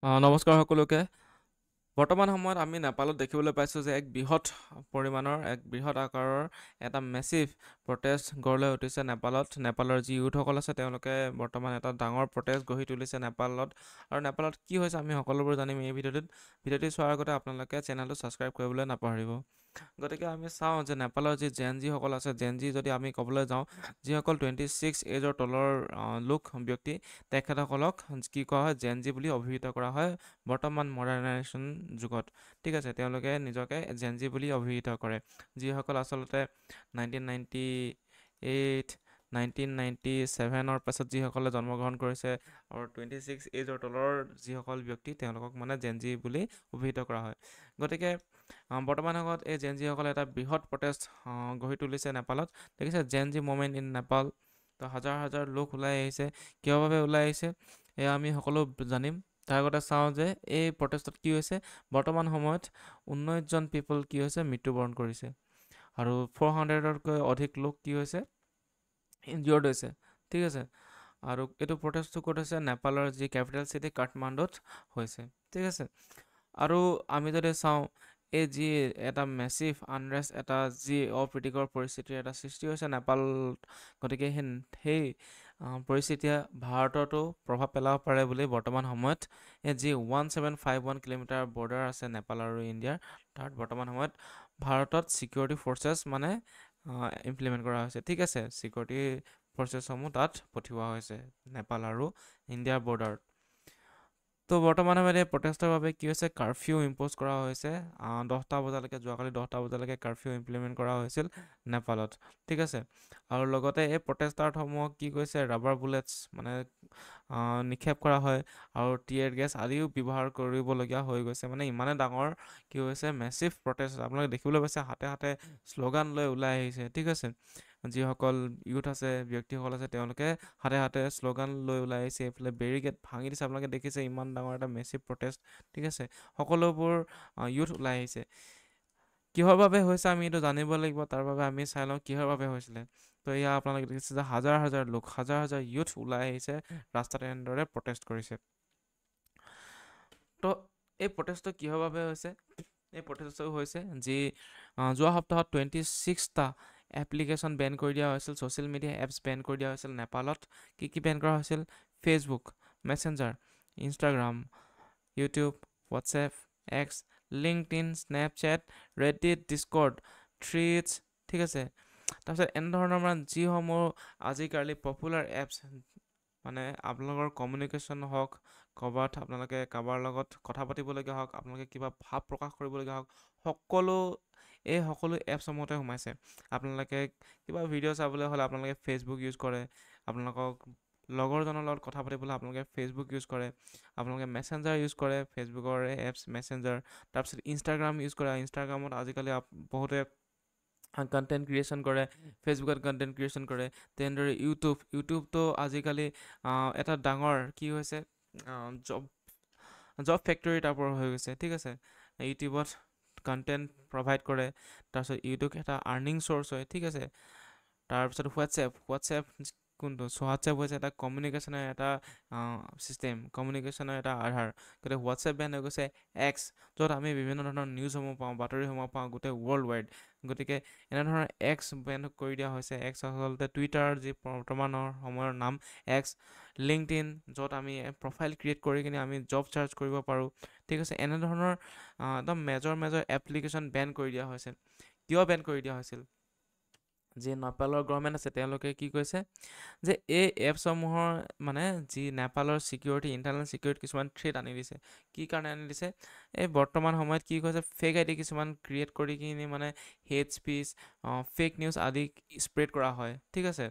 নমস্কাৰ সকলোকে। বৰ্তমান সময়ত আমি নেপালত দেখিবলৈ পাইছোঁ যে এক বৃহৎ পৰিমাণৰ এক বৃহৎ আকাৰৰ এটা মেচিভ প্ৰটেষ্ট গঢ় লৈ উঠিছে নেপালত। নেপালৰ যি ইউথসকল আছে তেওঁলোকে বৰ্তমান এটা ডাঙৰ প্ৰটেষ্ট গঢ়ি তুলিছে নেপালত। আৰু নেপালত কি হৈছে আমি সকলোবোৰ জানিম এই ভিডিঅ'টি চোৱাৰ আগতে আপোনালোকে চেনেলটো ছাবস্ক্ৰাইব কৰিবলৈ নাপাহৰিব। গতিকে আমি চাওঁ যে নেপালৰ যি জেন জিসকল আছে, জেন জি যদি আমি ক'বলৈ যাওঁ, যিসকল 26 এজৰ তলৰ লোক ব্যক্তি, তেখেতসকলক কি কোৱা হয়, জেন জি বুলি অভিহিত কৰা হয় বৰ্তমান মডাৰ্নাইজেশ্যন যুগত। ঠিক আছে, তেওঁলোকে নিজকে জেন জি বুলি অভিহিত কৰে, যিসকল আচলতে 1997ৰ পাছত যিসকলে জন্মগ্ৰহণ কৰিছে আৰু 26 এজৰ তলৰ যিসকল ব্যক্তি তেওঁলোকক মানে জেন জি বুলি অভিহিত কৰা হয়। গতিকে বৰ্তমান সময়ত এই জেন জিসকলে এটা বৃহৎ প্ৰটেষ্ট গঢ়ি তুলিছে নেপালত। দেখিছে জেন জি মুভমেণ্ট ইন নেপাল। তো হাজাৰ হাজাৰ লোক ওলাই আহিছে। কিহৰ বাবে ওলাই আহিছে এয়া আমি সকলো জানিম। তাৰ আগতে চাওঁ যে এই প্ৰটেষ্টত কি হৈছে। বৰ্তমান সময়ত 19জন পিপল কি হৈছে, মৃত্যুবৰণ কৰিছে আৰু 400তকৈ অধিক লোক কি হৈছে, ইনজিয়ৰ্ড হৈছে। ঠিক আছে, আৰু এইটো প্ৰটেষ্টটো ক'ত হৈছে, নেপালৰ যি কেপিটেল চিটি কাঠমাণ্ডুত হৈছে। ঠিক আছে, আৰু আমি যদি চাওঁ এই যি এটা মেচিভ আনৰেষ্ট, এটা যি অপ্ৰীতিকৰ পৰিস্থিতিৰ এটা সৃষ্টি হৈছে নেপালত, গতিকে সেই পৰিস্থিতিয়ে ভাৰততো প্ৰভাৱ পেলাব পাৰে বুলি বৰ্তমান সময়ত এই যি 1751 কিলোমিটাৰ বৰ্ডাৰ আছে নেপাল আৰু ইণ্ডিয়াৰ, তাত বৰ্তমান সময়ত ভাৰতত ছিকিউৰিটি ফ'ৰ্চেছ মানে ইমপ্লিমেণ্ট কৰা হৈছে। ঠিক আছে, ছিকিউৰিটি ফ'ৰ্চেছসমূহ তাত পঠিওৱা হৈছে নেপাল আৰু ইণ্ডিয়াৰ বৰ্ডাৰত। তো বৰ্তমান সময়ত এই প্ৰটেষ্টৰ বাবে কি হৈছে, কাৰফিউ ইম্প'জ কৰা হৈছে 10টা বজালৈকে। যোৱাকালি 10টা বজালৈকে কাৰফিউ ইমপ্লিমেণ্ট কৰা হৈছিল নেপালত। ঠিক আছে, আৰু লগতে এই প্ৰটেষ্টাৰসমূহক কি কৈছে, ৰাবাৰ বুলেটছ মানে নিক্ষেপ কৰা হয় আৰু টিয়েৰ গেছ আদিও ব্যৱহাৰ কৰিবলগীয়া হৈ গৈছে। মানে ইমানে ডাঙৰ কি হৈছে, মেচিভ প্ৰটেষ্ট আপোনালোকে দেখিবলৈ পাইছে, হাতে হাতে শ্লোগান লৈ ওলাই আহিছে। ঠিক আছে, যিসকল ইউথ আছে, ব্যক্তিসকল আছে, তেওঁলোকে হাতে হাতে শ্লোগান লৈ ওলাই আহিছে। এইফালে বেৰিকেড ভাঙি দিছে, আপোনালোকে দেখিছে ইমান ডাঙৰ এটা মেচিভ প্ৰটেষ্ট। ঠিক আছে, সকলোবোৰ ইউথ ওলাই আহিছে। কিহৰ বাবে হৈছে আমি এইটো জানিব লাগিব, তাৰ বাবে আমি চাই লওঁ কিহৰ বাবে হৈছিলে। তো এয়া আপোনালোকে দেখিছে যে হাজাৰ হাজাৰ লোক, হাজাৰ হাজাৰ ইউথ ওলাই আহিছে, ৰাস্তাত এনেদৰে প্ৰটেষ্ট কৰিছে। তো এই প্ৰটেষ্টটো কিহৰ বাবে হৈছে, এই প্ৰটেষ্টটো হৈছে যি যোৱা সপ্তাহত 26টা এপ্লিকেশ্যন বেন কৰি দিয়া হৈছিল, ছ'চিয়েল মিডিয়া এপছ বেন কৰি দিয়া হৈছিল নেপালত। কি বেন কৰা হৈছিল, Facebook, Messenger, Instagram, YouTube, WhatsApp, X, LinkedIn, Snapchat, Reddit, Discord, Threads. ঠিক আছে, তাৰপিছত এনেধৰণৰ মানে যিসমূহ আজিকালি পপুলাৰ এপছ, মানে আপোনালোকৰ কমিউনিকেশ্যন হওক, ক'ৰবাত আপোনালোকে কাৰোবাৰ লগত কথা পাতিবলগীয়া হওক, আপোনালোকে কিবা ভাৱ প্ৰকাশ কৰিবলগীয়া হওক, এই সকলো এপছসমূহতে সোমাইছে। আপোনালোকে কিবা ভিডিঅ' চাবলৈ হ'লে আপোনালোকে ফেচবুক ইউজ কৰে, আপোনালোকক লগৰজনৰ লগত কথা পাতিবলৈ আপোনালোকে ফেচবুক ইউজ কৰে, আপোনালোকে মেছেঞ্জাৰ ইউজ কৰে, ফেচবুকৰ এপছ মেছেঞ্জাৰ, তাৰপিছত ইনষ্টাগ্ৰাম ইউজ কৰে। ইনষ্টাগ্ৰামত আজিকালি বহুতে কণ্টেণ্ট ক্ৰিয়েশ্যন কৰে, ফেচবুকত কণ্টেণ্ট ক্ৰিয়েশ্যন কৰে। তেনেদৰে ইউটিউবটো আজিকালি এটা ডাঙৰ কি হৈছে, জব ফেক্টৰী টাইপৰ হৈ গৈছে। ঠিক আছে, ইউটিউবত কণ্টেণ্ট প্ৰভাইড কৰে, তাৰপিছত ইউটিউব এটা আৰ্নিং চ'ৰ্চ হয়। ঠিক আছে, তাৰপিছত হোৱাটছএপ কোনটো, হোৱাটছএপ হৈছে এটা কমিউনিকেশ্যনৰ এটা ছিষ্টেম, কমিউনিকেশ্যনৰ এটা আধাৰ। গতিকে হোৱাটছএপ বেন হৈ গৈছে। এক্স, য'ত আমি বিভিন্ন ধৰণৰ নিউজসমূহ পাওঁ, বাতৰিসমূহ পাওঁ গোটেই ৱৰ্ল্ড ৱাইড। গতিকে এনেধৰণৰ এক্স বেন কৰি দিয়া হৈছে। এক্স আচলতে টুইটাৰ যি বৰ্তমানৰ সময়ৰ নাম এক্স। লিংকডইন, য'ত আমি প্ৰফাইল ক্ৰিয়েট কৰি কিনে আমি জব চাৰ্চ কৰিব পাৰোঁ। ঠিক আছে, এনেধৰণৰ একদম মেজৰ এপ্লিকেশ্যন বেন কৰি দিয়া হৈছে। কিয় বেন কৰি দিয়া হৈছিল, যি নেপালৰ গভৰ্ণমেণ্ট আছে তেওঁলোকে কি কৈছে যে এই এপছসমূহৰ মানে যি নেপালৰ ছিকিউৰিটি, ইণ্টাৰনেল ছিকিউৰিটি কিছুমান থ্ৰেট আনি দিছে। কি কাৰণে আনি দিছে, এই বৰ্তমান সময়ত কি কৈছে, ফেক আইডি কিছুমান ক্ৰিয়েট কৰি কিনি মানে হেট স্পীচ, ফেক নিউজ আদি স্প্ৰেড কৰা হয়। ঠিক আছে,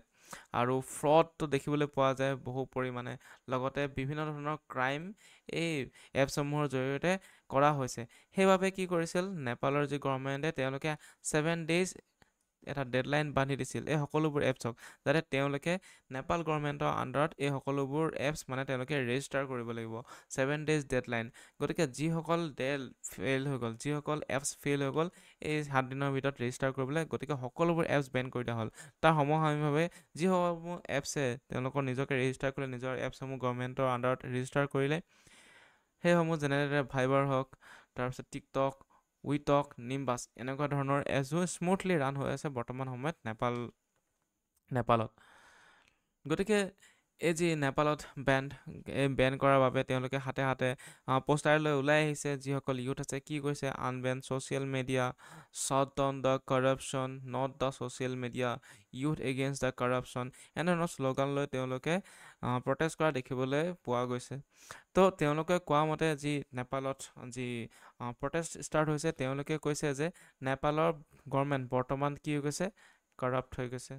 আৰু ফ্ৰডটো দেখিবলৈ পোৱা যায় বহু পৰিমাণে। লগতে বিভিন্ন ধৰণৰ ক্ৰাইম এই এপছসমূহৰ জৰিয়তে কৰা হৈছে। সেইবাবে কি কৰিছিল নেপালৰ যি গভৰ্ণমেণ্টে, তেওঁলোকে 7 days এটা ডেডলাইন বান্ধি দিছিল এই সকলোবোৰ এপছক, যাতে তেওঁলোকে নেপাল গভৰ্ণমেণ্টৰ আণ্ডাৰত এই সকলোবোৰ এপছ মানে তেওঁলোকে ৰেজিষ্টাৰ কৰিব লাগিব। 7 days ডেডলাইন। গতিকে যিসকল ফেইল হৈ গ'ল, যিসকল এপছ ফেইল হৈ গ'ল এই 7 দিনৰ ভিতৰত ৰেজিষ্টাৰ কৰিবলৈ, গতিকে সকলোবোৰ এপছ বেন কৰি দিয়া হ'ল। তাৰ সমসাময়িকভাৱে যিসমূহ এপছে তেওঁলোকৰ নিজকে ৰেজিষ্টাৰ কৰিলে, নিজৰ এপছসমূহ গভৰ্ণমেণ্টৰ আণ্ডাৰত ৰেজিষ্টাৰ কৰিলে, সেইসমূহ যেনেদৰে ভাইবাৰ হওক, তাৰপিছত টিকটক, উইটক, নিম্বাছ এনেকুৱা ধৰণৰ এপছো স্মুথলি ৰান হৈ আছে বৰ্তমান সময়ত নেপালত। গতিকে এই যি নেপালত বেন কৰাৰ বাবে তেওঁলোকে হাতে হাতে পোষ্টাৰ লৈ ওলাই আহিছে। যিসকল ইউথ আছে কি কৈছে, আনবেন social media, shot down the corruption, not the social media, youth against the corruption, এনেধৰণৰ শ্লোগান লৈ তেওঁলোকে প্ৰটেষ্ট কৰা দেখিবলৈ পোৱা গৈছে। তো তেওঁলোকে কোৱা মতে যি নেপালত যি প্ৰটেষ্ট ষ্টাৰ্ট হৈছে, তেওঁলোকে কৈছে যে নেপালৰ গভৰ্ণমেণ্ট বৰ্তমান কি হৈ গৈছে, কৰাপ্ট হৈ গৈছে,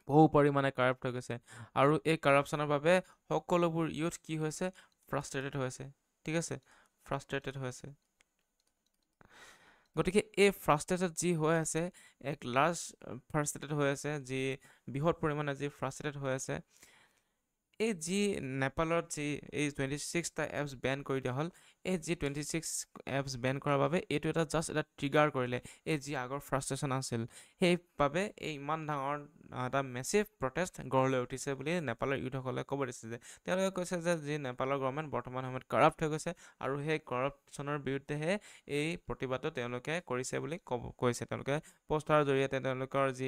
বহু পৰিমাণে কাৰাপ্ট হৈ গৈছে। আৰু এই কাৰাপশ্যনৰ বাবে সকলোবোৰ ইউথ কি হৈছে, ফ্ৰাষ্ট্ৰেটেড হৈ আছে। ঠিক আছে, ফ্ৰাষ্ট্ৰেটেড হৈ আছে। গতিকে এই ফ্ৰাষ্ট্ৰেটেড যি হৈ আছে, এক লাৰ্জ ফ্ৰাষ্ট্ৰেটেড হৈ আছে, যি বৃহৎ পৰিমাণে যি ফ্ৰাষ্ট্ৰেটেড হৈ আছে, এই যি নেপালত যি এই 26টা এপছ বেন কৰি দিয়া হ'ল, এই যি 26 এপছ বেন কৰাৰ বাবে এইটো জাষ্ট এটা ট্ৰিগাৰ কৰিলে এই যি আগৰ ফ্ৰাষ্ট্ৰেশ্যন আছিল, সেইবাবে এই ইমান ডাঙৰ এটা মেচিভ প্ৰটেষ্ট গঢ় লৈ উঠিছে বুলি নেপালৰ ইউথসকলে ক'ব দিছে। যে তেওঁলোকে কৈছে যে যি নেপালৰ গভৰ্ণমেণ্ট বৰ্তমান সময়ত কাৰাপ্ট হৈ গৈছে আৰু সেই কৰাপশ্যনৰ বিৰুদ্ধেহে এই প্ৰতিবাদটো তেওঁলোকে কৰিছে বুলি কৈছে। তেওঁলোকে পোষ্টাৰৰ জৰিয়তে, তেওঁলোকৰ যি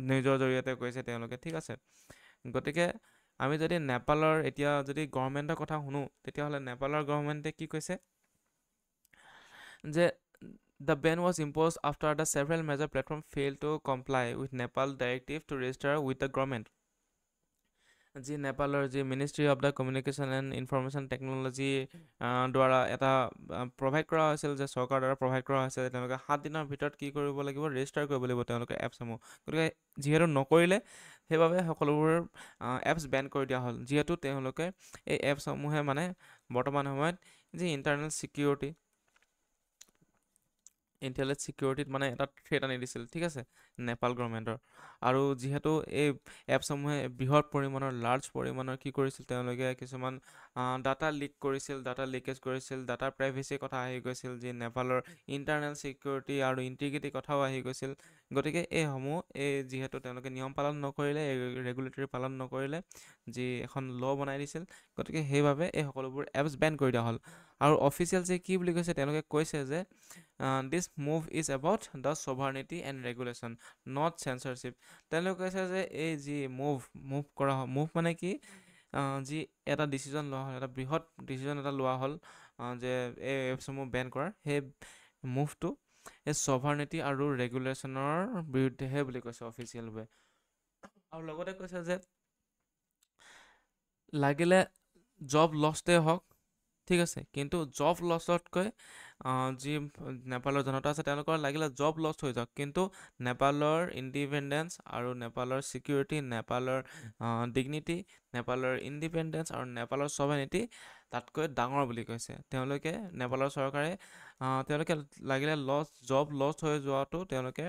নিউজৰ জৰিয়তে কৈছে তেওঁলোকে। ঠিক আছে, গতিকে আমি যদি নেপালৰ এতিয়া যদি গভৰ্ণমেণ্টৰ কথা শুনো, তেতিয়াহ'লে নেপালৰ গভৰ্ণমেণ্টে কি কৈছে যে the ban was imposed after the several major platforms failed to comply with Nepal directive to register with the government. যি নেপালৰ যি ministry of the communication and information technology দ্বাৰা এটা প্ৰভাইড কৰা হৈছিল, যে চৰকাৰৰ দ্বাৰা প্ৰভাইড কৰা হৈছে, যে তেওঁলোকে 7 দিনৰ ভিতৰত কি কৰিব লাগিব, ৰেজিষ্টাৰ কৰিব লাগিব তেওঁলোকে এপছসমূহ। গতিকে যিহেতু নকৰিলে, সেইবাবে সকলোবোৰ এপছ বেন কৰি দিয়া হ'ল। যিহেতু তেওঁলোকে এই এপছসমূহে মানে বৰ্তমান সময়ত যি ইণ্টাৰনেল ছিকিউৰিটিত মানে এটা থ্ৰেট আনি দিছিল। ঠিক আছে, নেপাল গভৰ্ণমেণ্টৰ। আৰু যিহেতু এই এপছসমূহে বৃহৎ পৰিমাণৰ লাৰ্জ পৰিমাণৰ কি কৰিছিল, তেওঁলোকে কিছুমান ডাটা লিক কৰিছিল, ডাটা লিকেজ কৰিছিল, ডাটা প্ৰাইভেচিৰ কথা আহি গৈছিল, যি নেপালৰ ইণ্টাৰনেল ছিকিউৰিটি আৰু ইণ্টিগ্ৰিটিৰ কথাও আহি গৈছিল। গতিকে যিহেতু তেওঁলোকে নিয়ম পালন নকৰিলে, ৰেগুলেটৰী পালন নকৰিলে, যি এখন ল' বনাই দিছিল, গতিকে সেইবাবে এই সকলোবোৰ এপছ বেন কৰি দিয়া হ'ল। আৰু অফিচিয়েল যে কি বুলি কৈছে, তেওঁলোকে কৈছে যে this move is about the sovereignty and regulation, not censorship. তেওঁলোকে কৈছে যে এই যি মুভ কৰা হ'ল, মুভ মানে কি, যি এটা ডিচিজন লোৱা হ'ল, এটা বৃহৎ ডিচিজন এটা লোৱা হ'ল যে এই এপছসমূহ বেন কৰাৰ, সেই মুভটো এই ছভাৰ্নিটি আৰু ৰেগুলেশ্যনৰ বিৰুদ্ধেহে বুলি কৈছে অফিচিয়েলভাৱে। আৰু লগতে কৈছে যে লাগিলে জব লষ্টে হওক, ঠিক আছে, কিন্তু জব লছতকৈ যি নেপালৰ জনতা আছে তেওঁলোকৰ লাগিলে জব লষ্ট হৈ যাওক, কিন্তু নেপালৰ ইণ্ডিপেণ্ডেঞ্চ আৰু নেপালৰ ছিকিউৰিটি, নেপালৰ ডিগনিটি, নেপালৰ ইণ্ডিপেণ্ডেঞ্চ আৰু নেপালৰ ছভাৰ্নিটি তাতকৈ ডাঙৰ বুলি কৈছে তেওঁলোকে। নেপালৰ চৰকাৰে তেওঁলোকে লাগিলে জব লষ্ট হৈ যোৱাটো তেওঁলোকে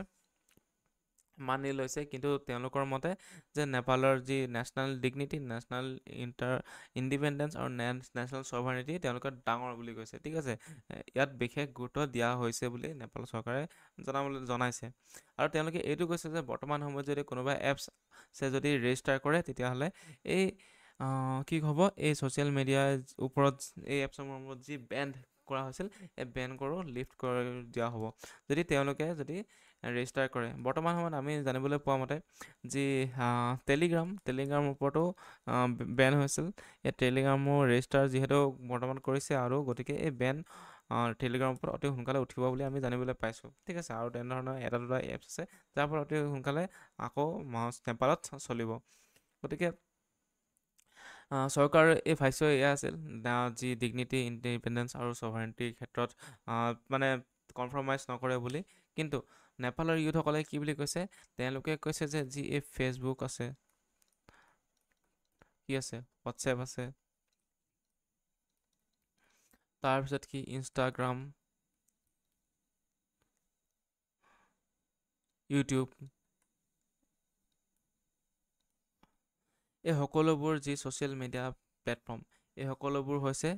মানি লৈছে, কিন্তু তেওঁলোকৰ মতে যে নেপালৰ যি নেশ্যনেল ডিগনিটি, নেশ্যনেল ইণ্ডিপেণ্ডেঞ্চ আৰু নেশ্যনেল ছভাৰ্নিটি তেওঁলোকে ডাঙৰ বুলি কৈছে। ঠিক আছে, ইয়াত বিশেষ গুৰুত্ব দিয়া হৈছে বুলি নেপাল চৰকাৰে জনাইছে। আৰু তেওঁলোকে এইটো কৈছে যে বৰ্তমান সময়ত যদি কোনোবা এপছে যদি ৰেজিষ্টাৰ কৰে, তেতিয়াহ'লে এই কি হ'ব, এই ছ'চিয়েল মিডিয়াৰ ওপৰত এই এপছসমূহৰ ওপৰত যি বেন কৰা হৈছিল, এই বেন লিফ্ট কৰি দিয়া হ'ব যদি তেওঁলোকে ৰেজিষ্টাৰ কৰে। বৰ্তমান সময়ত আমি জানিবলৈ পোৱা মতে যি টেলিগ্ৰামৰ ওপৰতো বেন হৈছিল। এই টেলিগ্ৰামো ৰেজিষ্টাৰ যিহেতু বৰ্তমান কৰিছে, আৰু গতিকে এই বেন টেলিগ্ৰামৰ ওপৰত অতি সোনকালে উঠিব বুলি আমি জানিবলৈ পাইছোঁ। ঠিক আছে, আৰু তেনেধৰণৰ এটা দুটা এপছ আছে যাৰ পৰা অতি সোনকালে আকৌ নেপালত চলিব। গতিকে চৰকাৰৰ এই ভাষ্য এয়া আছিল, যি ডিগনিটি, ইণ্ডিপেণ্ডেঞ্চ আৰু ছভাৰ্নিটিৰ ক্ষেত্ৰত মানে কম্প্ৰমাইজ নকৰে বুলি। কিন্তু নেপালৰ ইউথসকলে কি বুলি কৈছে, তেওঁলোকে কৈছে যে যি এই ফেচবুক আছে, কি আছে, হোৱাটছএপ আছে, তাৰপিছত কি ইনষ্টাগ্ৰাম, ইউটিউব, এই সকলোবোৰ যি ছ'চিয়েল মিডিয়া প্লেটফৰ্ম, এই সকলোবোৰ হৈছে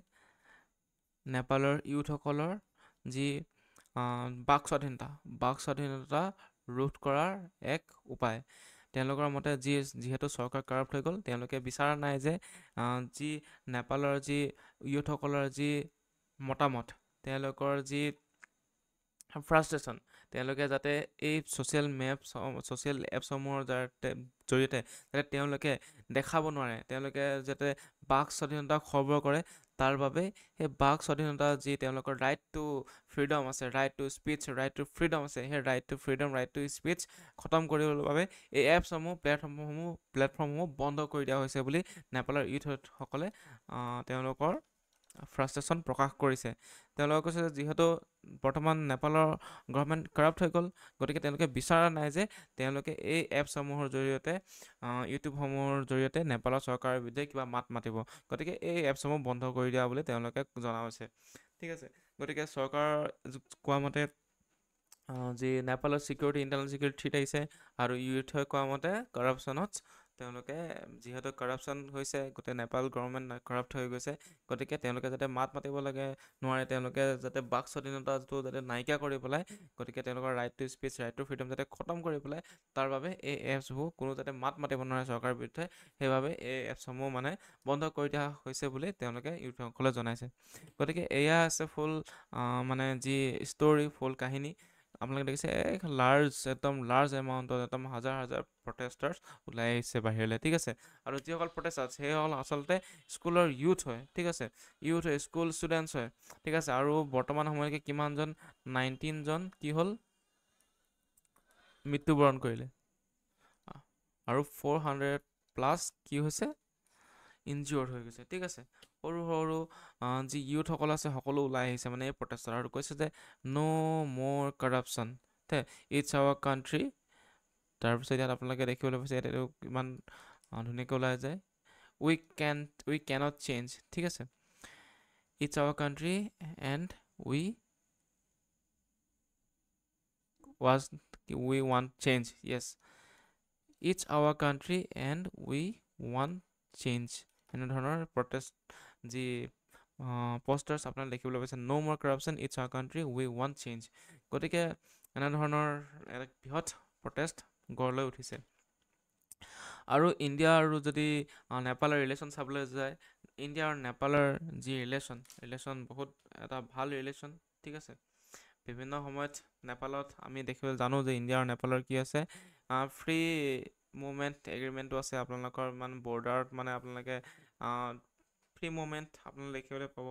নেপালৰ ইউথসকলৰ যি বাক স্বাধীনতা ৰোধ কৰাৰ এক উপায়। তেওঁলোকৰ মতে যিহেতু চৰকাৰ কাৰাপ্ট হৈ গ'ল, তেওঁলোকে বিচৰা নাই যে যি নেপালৰ যি ইউথসকলৰ যি মতামত, তেওঁলোকৰ যি ফ্ৰাষ্ট্ৰেশ্যন, তেওঁলোকে যাতে এই ছ'চিয়েল এপছসমূহৰ জৰিয়তে যাতে তেওঁলোকে দেখাব নোৱাৰে, তেওঁলোকে যাতে বাক স্বাধীনতাক খৰ্ব কৰে, তাৰ বাবে সেই বাক স্বাধীনতা যি তেওঁলোকৰ ৰাইট টু ফ্ৰীডম আছে, right to speech, right to freedom আছে, সেই right to freedom, right to speech খতম কৰিবৰ বাবে এই প্লেটফৰ্মসমূহ বন্ধ কৰি দিয়া হৈছে বুলি নেপালৰ ইউথসকলে তেওঁলোকৰ ফ্ৰাষ্ট্ৰেশ্যন প্ৰকাশ কৰিছে। তেওঁলোকে কৈছে যে যিহেতু বৰ্তমান নেপালৰ গভৰ্ণমেণ্ট কাৰাপ্ট হৈ গ'ল, গতিকে তেওঁলোকে বিচৰা নাই যে তেওঁলোকে এই এপছসমূহৰ জৰিয়তে ইউটিউবসমূহৰ জৰিয়তে নেপালৰ চৰকাৰৰ বিৰুদ্ধে কিবা মাত মাতিব, গতিকে এই এপছসমূহ বন্ধ কৰি দিয়া বুলি তেওঁলোকে জনা হৈছে। ঠিক আছে, গতিকে চৰকাৰ কোৱা মতে যি নেপালৰ ইণ্টাৰনেল ছিকিউৰিটি থ্ৰীত আহিছে, আৰু ইউথে কোৱা মতে কাৰাপশ্যনত তেওঁলোকে যিহেতু কাৰাপশ্যন হৈছে, গোটেই নেপাল গভৰ্ণমেণ্ট কাৰাপ্ট হৈ গৈছে, গতিকে তেওঁলোকে যাতে মাত মাতিব লাগে নোৱাৰে, তেওঁলোকে যাতে বাক স্বাধীনতাটো যাতে নাইকিয়া কৰি পেলাই, গতিকে তেওঁলোকৰ right to speech, right to freedom যাতে খতম কৰি পেলাই, তাৰ বাবে এই এপছবোৰ কোনো যাতে মাত মাতিব নোৱাৰে চৰকাৰৰ বিৰুদ্ধে, সেইবাবে এই এপছসমূহ মানে বন্ধ কৰি দিয়া হৈছে বুলি তেওঁলোকে ইউথসকলে জনাইছে। গতিকে এয়া আছে ফুল মানে যি ষ্টৰি, ফুল কাহিনী। আপোনালোকে দেখিছে একদম লাৰ্জ এমাউণ্টত একদম হাজাৰ প্ৰটেষ্টাৰ্ছ ওলাই আহিছে বাহিৰলৈ। ঠিক আছে, আৰু যিসকল প্ৰটেষ্টাৰ্ছ সেইসকল আচলতে স্কুলৰ ইউথ হয়। ঠিক আছে, ইউথ হয়, স্কুল ষ্টুডেণ্টছ হয়। ঠিক আছে, আৰু বৰ্তমান সময়লৈকে কিমানজন 19 জন কি হ'ল মৃত্যুবৰণ কৰিলে, আৰু 400+ কি হৈছে ইনজিয়ৰ্ড হৈ গৈছে। ঠিক আছে, সৰু সৰু যি ইউথসকল আছে সকলো ওলাই আহিছে মানে এই প্ৰটেষ্টাৰ, আৰু কৈছে যে ন' more corruption, it's our country. তাৰপিছত ইয়াত আপোনালোকে দেখিবলৈ পাইছে ইয়াত এইটো ইমান ধুনীয়াকৈ ওলাই যায়, উই কেনট চেঞ্জ। ঠিক আছে, it's our country and we want change. Yes, it's our country and we want change. এনেধৰণৰ প্ৰটেষ্ট যি পষ্টাৰ্ছ আপোনালোকে দেখিবলৈ পাইছে, no' more corruption, it's our country, we want change. গতিকে এনেধৰণৰ এটা বৃহৎ প্ৰটেষ্ট গঢ় লৈ উঠিছে। আৰু ইণ্ডিয়া আৰু যদি নেপালৰ ৰিলেশ্যন চাবলৈ যায়, ইণ্ডিয়া আৰু নেপালৰ যি ৰিলেশ্যন বহুত এটা ভাল ৰিলেশ্যন। ঠিক আছে, বিভিন্ন সময়ত নেপালত আমি জানো যে ইণ্ডিয়া আৰু নেপালৰ কি আছে, ফ্ৰী মুভমেণ্ট এগ্ৰিমেণ্টটো আছে আপোনালোকৰ মানে বৰ্ডাৰত, মানে আপোনালোকে ফ্ৰী মুভমেণ্ট আপোনালোকে দেখিবলৈ পাব।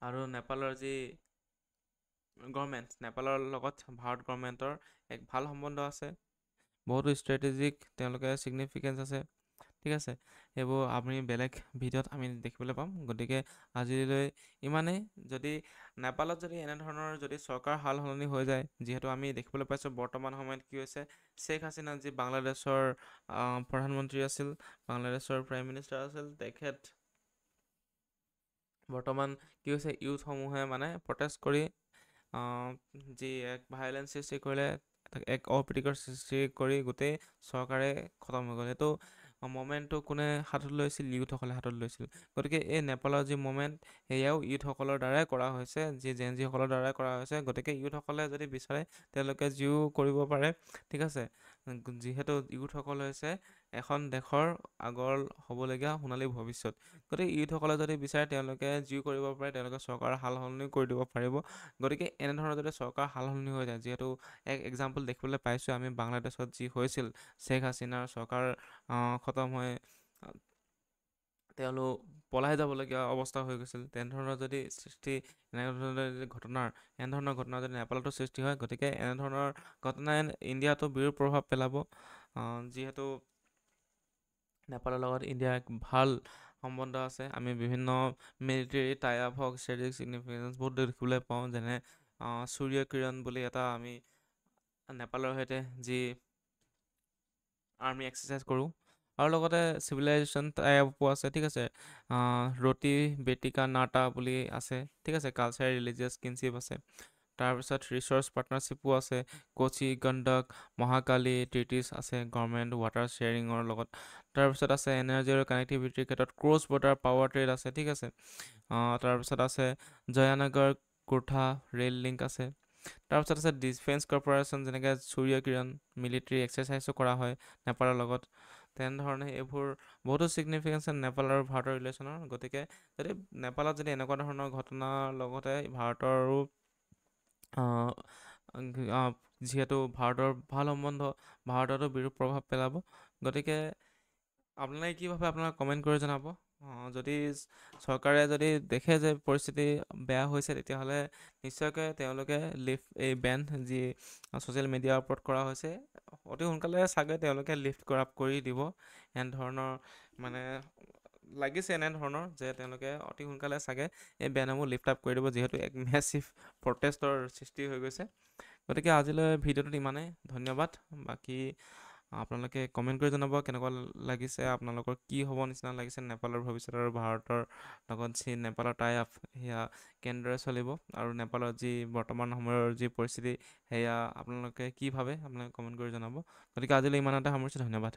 আৰু নেপালৰ যি গভৰ্ণমেণ্ট, নেপালৰ লগত ভাৰত গভৰ্ণমেণ্টৰ এক ভাল সম্বন্ধ আছে, বহুতো ষ্ট্ৰেটেজিক তেওঁলোকে ছিগনিফিকেঞ্চ আছে। ঠিক আছে, সেইবোৰ আমি বেলেগ ভিডিঅ'ত আমি দেখিবলৈ পাম। গতিকে আজিলৈ ইমানেই। যদি নেপালত যদি এনেধৰণৰ যদি চৰকাৰ সাল সলনি হৈ যায়, যিহেতু আমি দেখিবলৈ পাইছোঁ বৰ্তমান সময়ত কি হৈছে, শ্বেখ হাছিনা যি বাংলাদেশৰ প্ৰধানমন্ত্ৰী আছিল, বাংলাদেশৰ প্ৰাইম মিনিষ্টাৰ আছিল, তেখেত বৰ্তমান কি হৈছে, ইউথসমূহে মানে প্ৰটেষ্ট কৰি যি এক ভাইলেঞ্চ সৃষ্টি কৰিলে, এক অপ্ৰীতিকৰ সৃষ্টি কৰি গোটেই চৰকাৰে খতম হৈ গ'ল। সেইটো মমেণ্টটো কোনে হাতত লৈছিল, ইউথসকলে হাতত লৈছিল। গতিকে এই নেপালৰ যি মমেণ্ট, সেয়াও ইউথসকলৰ দ্বাৰাই কৰা হৈছে, যি জেনজিসকলৰ দ্বাৰাই কৰা হৈছে। গতিকে ইউথসকলে যদি বিচাৰে তেওঁলোকে যিও কৰিব পাৰে। ঠিক আছে, যিহেতু ইউথসকল হৈছে এখন দেশৰ আগৰ হ'বলগীয়া সোণালী ভৱিষ্যত। গতিকে ইউথসকলে যদি বিচাৰে তেওঁলোকে যিও কৰিব পাৰে, তেওঁলোকে চৰকাৰৰ সাল সলনি কৰি দিব পাৰিব। গতিকে এনেধৰণৰ যদি চৰকাৰ সাল সলনি হৈ যায়, যিহেতু এক এক্সাম্পল দেখিবলৈ পাইছোঁ আমি বাংলাদেশত যি হৈছিল, শ্বেখ হাছিনাৰ চৰকাৰ খতম হৈ তেওঁলোক পলাই যাবলগীয়া অৱস্থা হৈ গৈছিল। এনেধৰণৰ ঘটনা যদি নেপালতো সৃষ্টি হয়, গতিকে এনেধৰণৰ ঘটনাই ইণ্ডিয়াতো বিৰূপ প্ৰভাৱ পেলাব। যিহেতু নেপালৰ লগত ইণ্ডিয়াৰ এক ভাল সম্বন্ধ আছে, আমি বিভিন্ন মিলিটেৰী টাই আপ হওক, ষ্ট্ৰেটেজিক ছিগনিফিকেঞ্চ বহুত দেখিবলৈ পাওঁ। যেনে সূৰ্য কিৰণ বুলি এটা আমি নেপালৰ সৈতে যি আৰ্মি এক্সাৰচাইজ কৰোঁ, আৰু লগতে চিভিলাইজেশ্যন টাই আপো আছে। ঠিক আছে, ৰুটি বেটিকা নাটা বুলি আছে। ঠিক আছে, কালচাৰেল ৰিলিজিয়াছ কিনশ্বিপ আছে। তাৰপিছত ৰিচৰ্চ পাৰ্টনাৰশ্বিপো আছে, কোচি গণ্ডক মহাকালী ট্ৰিটিছ আছে গভৰ্ণমেণ্ট ৱাটাৰ শ্বেয়াৰিঙৰ লগত। তাৰপিছত আছে এনাৰ্জি আৰু কানেক্টিভিটিৰ ক্ষেত্ৰত ক্ৰছ বৰ্ডাৰ পাৱাৰ ট্ৰেড আছে। ঠিক আছে, তাৰপিছত আছে জয়ানগৰ কুৰ্থা ৰেল লিংক আছে। তাৰপিছত আছে ডিফেন্স কৰ্প'ৰেশ্যন, যেনেকৈ সূৰ্য কিৰণ মিলিটাৰী এক্সাৰচাইজো কৰা হয় নেপালৰ লগত। তেনেধৰণে এইবোৰ বহুতো ছিগনিফিকেঞ্চ নেপাল আৰু ভাৰতৰ ৰিলেশ্যনৰ। গতিকে যদি নেপালত যদি এনেকুৱা ধৰণৰ ঘটনাৰ লগতে ভাৰতৰো যিহেতু ভাৰতৰ ভাল সম্বন্ধ, ভাৰততো বিৰূপ প্ৰভাৱ পেলাব। গতিকে আপোনালোকে কি ভাবে আপোনালোকে কমেণ্ট কৰি জনাব। যদি চৰকাৰে যদি দেখে যে পৰিস্থিতি বেয়া হৈছে, তেতিয়াহ'লে নিশ্চয়কৈ তেওঁলোকে এই বেন যি ছ'চিয়েল মিডিয়াৰ ওপৰত কৰা হৈছে, অতি সোনকালে চাগে তেওঁলোকে লিফ্ট কৰি দিব। এনেধৰণৰ মানে লাগিছে এনেধৰণৰ যে তেওঁলোকে অতি সোনকালে চাগে এই বেনসমূহ লিফ্ট আপ কৰি দিব, যিহেতু এক মেছিভ প্ৰটেষ্টৰ সৃষ্টি হৈ গৈছে। গতিকে আজিলৈ ভিডিঅ'টোত ইমানেই, ধন্যবাদ। বাকী আপোনালোকে কমেণ্ট কৰি জনাব কেনেকুৱা লাগিছে, আপোনালোকৰ কি হ'ব নিচিনা লাগিছে নেপালৰ ভৱিষ্যত আৰু ভাৰতৰ লগত যি নেপালৰ টাই আপ সেয়া কেনেদৰে চলিব, আৰু নেপালৰ যি বৰ্তমান সময়ৰ যি পৰিস্থিতি সেয়া আপোনালোকে কি ভাবে আপোনালোকে কমেণ্ট কৰি জনাব। গতিকে আজিলৈ ইমানতে সামৰিছোঁ, ধন্যবাদ।